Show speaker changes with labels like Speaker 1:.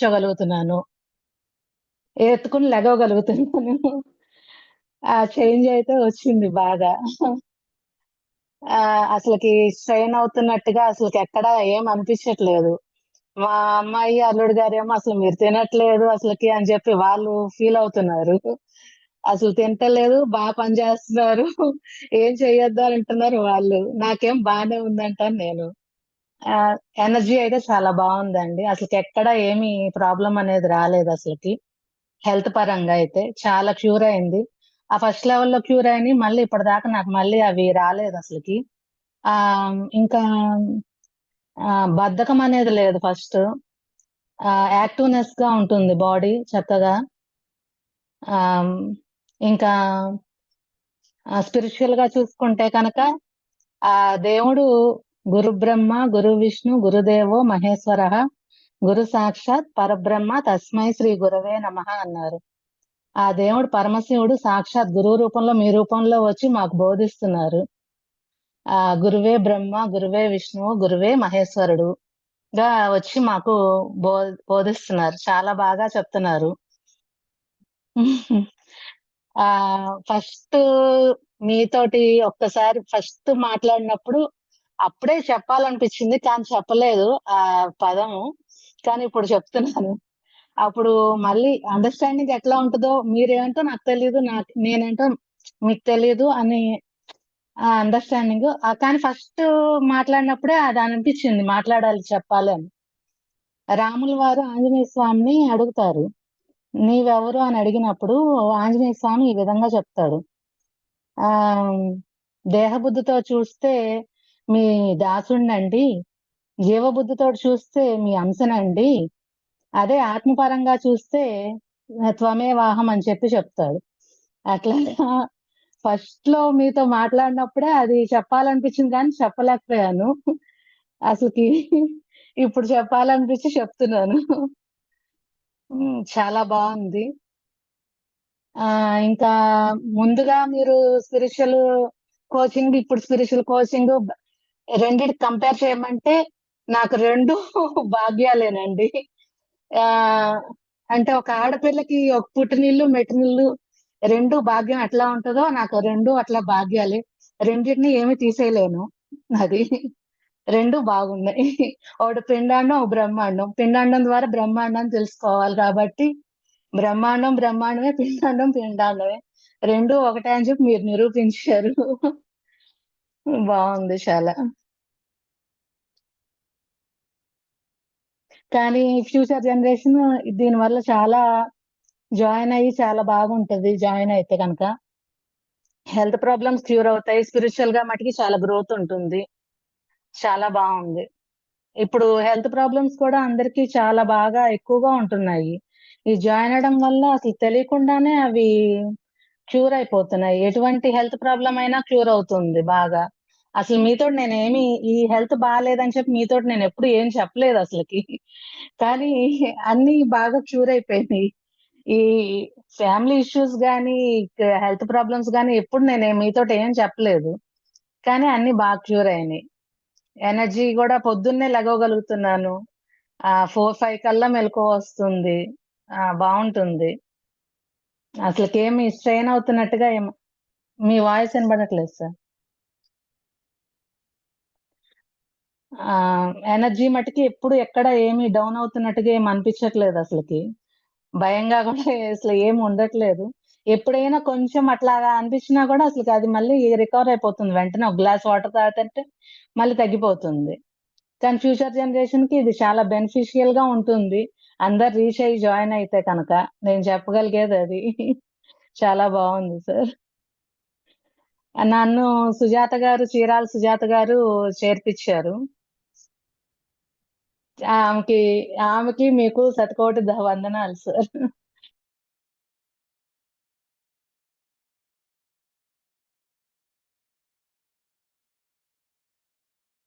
Speaker 1: కూర్చోగలుగుతున్నాను. ఎత్తుకుని లెగవగలుగుతున్నాను. ఆ చేంజ్ అయితే వచ్చింది బాగా. అసలకి స్ట్రెయిన్ అవుతున్నట్టుగా అసలకెక్కడా ఏం అనిపించట్లేదు. మా అమ్మాయి, అల్లుడు గారేమో "అసలు మీరు తినట్లేదు అసలకి" అని చెప్పి వాళ్ళు ఫీల్ అవుతున్నారు. అసలు తింటలేదు, పని చేస్తున్నారు. ఏం చెయ్యొద్దు అని అంటున్నారు వాళ్ళు. నాకేం బానే ఉందంటాను నేను. ఎనర్జీ అయితే చాలా బావుందండి. అసలకెక్కడ ఏమి ప్రాబ్లమ్ అనేది రాలేదసలకి. హెల్త్ పరంగా అయితే. చాలా క్యూర్ అయింది. ఆ ఫస్ట్ లెవెల్‌లో క్యూర్ అయినియి మళ్ళీ ఇప్పటిదాకా నాకు మళ్ళీ అవి రాలేదసలకి. ఇంకా బద్ధకం అనేది లేదు ఫస్టు. యాక్టివ్‌నెస్‌గా ఉంటుంది బాడీ చక్కగా. ఆహ్, ఇంకా స్పిరిచ్యువల్‌గా చూసుకుంటే కనుక దేవుడు గురు బ్రహ్మ, గురు విష్ణు, గురుదేవో మహేశ్వరః, గురు సాక్షాత్ పరబ్రహ్మ తస్మై శ్రీ గురవే నమః అన్నారు. ఆ దేవుడు పరమశివుడు సాక్షాత్ గురువు రూపంలో, మీ రూపంలో వచ్చి మాకు బోధిస్తున్నారు. గురువే బ్రహ్మ, గురువే విష్ణువు, గురువే మహేశ్వరుడుగా వచ్చి మాకు బో బోధిస్తున్నారు. చాలా బాగా చెప్తున్నారు. ఫస్టు మీతోటి ఒక్కసారి ఫస్ట్ మాట్లాడినప్పుడు అప్పుడే చెప్పాలనిపించింది. కానీ చెప్పలేదు ఆ పదము. కానీ ఇప్పుడు చెప్తున్నాను. అప్పుడు మళ్ళీ అండర్‌స్టాండింగ్ ఎట్లా ఉంటదో మీరేంటో నాకు తెలీదు. నేనేంటో మీకు తెలీదు అని అండర్‌స్టాండింగు. కానీ ఫస్టు మాట్లాడినప్పుడే అది అనిపించింది మాట్లాడాలి, చెప్పాలి అని. రాముల వారు ఆంజనేయ స్వామిని అడుగుతారు. "నీవెవరు?" అని అడిగినప్పుడు ఆంజనేయ స్వామి ఈ విధంగా చెప్తాడు. ఆహ్, దేహబుద్ధితో చూస్తే మీ దాసుడినండి. జీవబుద్ధితోటి చూస్తే మీ అంశనండి. అదే ఆత్మపరంగా చూస్తే త్వమేవాహం అని చెప్పి చెప్తాడు. అట్లాగా ఫస్ట్‌లో మీతో మాట్లాడినప్పుడే అది చెప్పాలనిపించింది కానీ చెప్పలేకపోయాను. అసలకి ఇప్పుడు చెప్పాలనిపించి చెప్తున్నాను. చాలా బావుంది. ఇంకా ముందుగా మీరు స్పిరిచ్యువల్ కోచింగ్, ఇప్పుడు స్పిరిచ్యువల్ కోచింగు రెండిటికి కంపేర్ చేయమంటే నాకు 2 భాగ్యాలేనండి. ఆహ్, అంటే ఒక ఆడపిల్లకి ఒక పుట్టినిల్లు, మెట్టినిల్లు 2 భాగ్యం ఎట్లా ఉంటదో నాకు 2 అట్లా భాగ్యాలే. రెండిటిని ఏమి తీసేయలేను. అది. 2 బాగున్నాయి. ఒకటి పిండాండం, ఒక బ్రహ్మాండం. పిండాండం ద్వారా బ్రహ్మాండాన్ని తెలుసుకోవాలి కాబట్టి బ్రహ్మాండం బ్రహ్మాండమే, పిండాండం పిండాండమే. 2 ఒకటే అని చెప్పి మీరు నిరూపించారు. బావుంది చాలా. కానీ ఫ్యూచర్ జనరేషన్ దీనివల్ల చాలా జాయిన్ అయ్యి చాలా బాగుంటది జాయిన్ అయితే గనక. హెల్త్ ప్రాబ్లమ్స్ క్యూర్ అవుతాయి. స్పిరిచ్యువల్‌గా మటికి చాలా గ్రోత్ ఉంటుంది. చాలా బావుంది. ఇప్పుడు హెల్త్ ప్రాబ్లమ్స్ కూడా అందరికి చాలా బాగా ఎక్కువగా ఉంటున్నాయి. ఈ జాయిన్ అవ్వడం వల్ల అసలు తెలియకుండానే అవి క్యూర్ అయిపోతున్నాయి. ఎటువంటి హెల్త్ ప్రాబ్లమ్ అయినా క్యూర్ అవుతుంది బాగా. అసలు మీతోటి నేనేమి ఈ హెల్త్ బాలేదని చెప్పి మీతోటి నేనెప్పుడు ఏం చెప్పలేదసలకి. కానీ అన్నీ బాగా క్యూర్ అయిపోయినియి. ఈ ఫ్యామిలీ ఇష్యూస్ గానీ, హెల్త్ ప్రాబ్లమ్స్ గానీ ఎప్పుడు మీతోటి ఏం చెప్పలేదు. కానీ అన్నీ బాగా క్యూర్ అయినియి. ఎనర్జీ గూడా పొద్దున్నే లెగవగలుగుతున్నాను. 4, 5 కల్లా మెలుకువొస్తుంది. బావుంటుంది. అసలకేమి స్ట్రెయిన్ అవుతున్నట్టుగా మీ వాయిస్ ఇనబడట్లేదు సార్. ఎనర్జీ మటికి ఎప్పుడు ఎక్కడ ఏమి డౌన్ అవుతున్నట్టుగా ఏమి అనిపించట్లేదసలకి. భయంగా గూడా అసలు ఏమి ఉండట్లేదు. ఎప్పుడైనా కొంచెం అట్లాగా అనిపించినా గూడా అసలకి అది మళ్ళీ రికవర్ అయిపోతుంది. వెంటనే ఒక గ్లాస్ వాటర్ తాగుతుంటే మళ్ళీ తగ్గిపోతుంది. కానీ ఫ్యూచర్ జనరేషన్‌కి ఇది చాలా బెనిఫిషియల్‌గా ఉంటుంది. అందరు రీచ్ అయ్యి జాయిన్ అయితే కనక. నేను చెప్పగలిగేదది. చాలా బావుంది సార్. నన్ను సుజాత గారు, చీరాల సుజాత గారు చేర్పిచ్చారు. ఆమెకి, ఆమెకి మీకు శతకోటి వందనాలు సార్.